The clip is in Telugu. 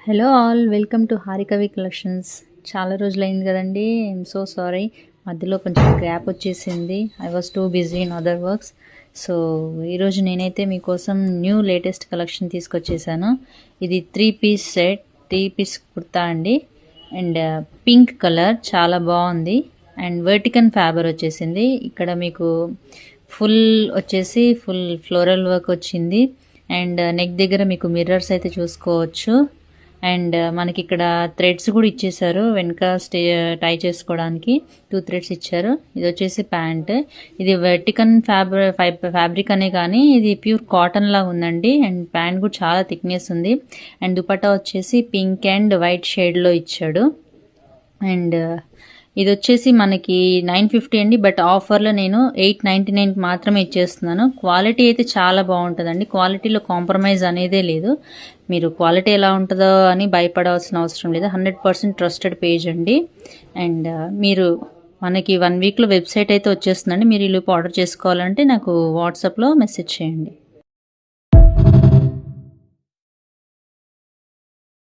Hello all, welcome to Harikavi collections. చాలా రోజులైంది కదండి. ఐఎమ్ సో సారీ, మధ్యలో కొంచెం గ్యాప్ వచ్చేసింది. I was too busy in other works. So ఈరోజు నేనైతే మీకోసం న్యూ లేటెస్ట్ కలెక్షన్ తీసుకొచ్చేసాను. ఇది 3-piece సెట్, 3-piece కుర్తా అండి. అండ్ పింక్ కలర్ చాలా బాగుంది. అండ్ వర్టికన్ ఫ్యాబర్ వచ్చేసింది. ఇక్కడ మీకు ఫుల్ వచ్చేసి ఫుల్ ఫ్లోరల్ వర్క్ వచ్చింది. అండ్ నెక్ దగ్గర మీకు మిర్రర్స్ అయితే చూసుకోవచ్చు. అండ్ మనకి ఇక్కడ థ్రెడ్స్ కూడా ఇచ్చేసారు, వెనక టై చేసుకోవడానికి 2 థ్రెడ్స్ ఇచ్చారు. ఇది వచ్చేసి ప్యాంట్. ఇది వెర్టికన్ ఫ్యాబ్రిక్ అనే కానీ ఇది ప్యూర్ కాటన్ లాగా ఉందండి. అండ్ ప్యాంట్ కూడా చాలా థిక్నెస్ ఉంది. అండ్ దుపట్టా వచ్చేసి పింక్ అండ్ వైట్ షేడ్లో ఇచ్చాడు. అండ్ ఇది వచ్చేసి మనకి 950 అండి, బట్ ఆఫర్లో నేను 899 మాత్రమే ఇచ్చేస్తున్నాను. క్వాలిటీ అయితే చాలా బాగుంటుందండి. క్వాలిటీలో కాంప్రమైజ్ అనేదే లేదు. మీరు క్వాలిటీ ఎలా ఉంటుందో అని భయపడాల్సిన అవసరం లేదు. 100% ట్రస్టెడ్ పేజ్ అండి. అండ్ మీరు మనకి 1 వీక్లో వెబ్సైట్ అయితే వచ్చేస్తుందండి. మీరు ఈ లోపు ఆర్డర్ చేసుకోవాలంటే నాకు వాట్సాప్లో మెసేజ్ చేయండి.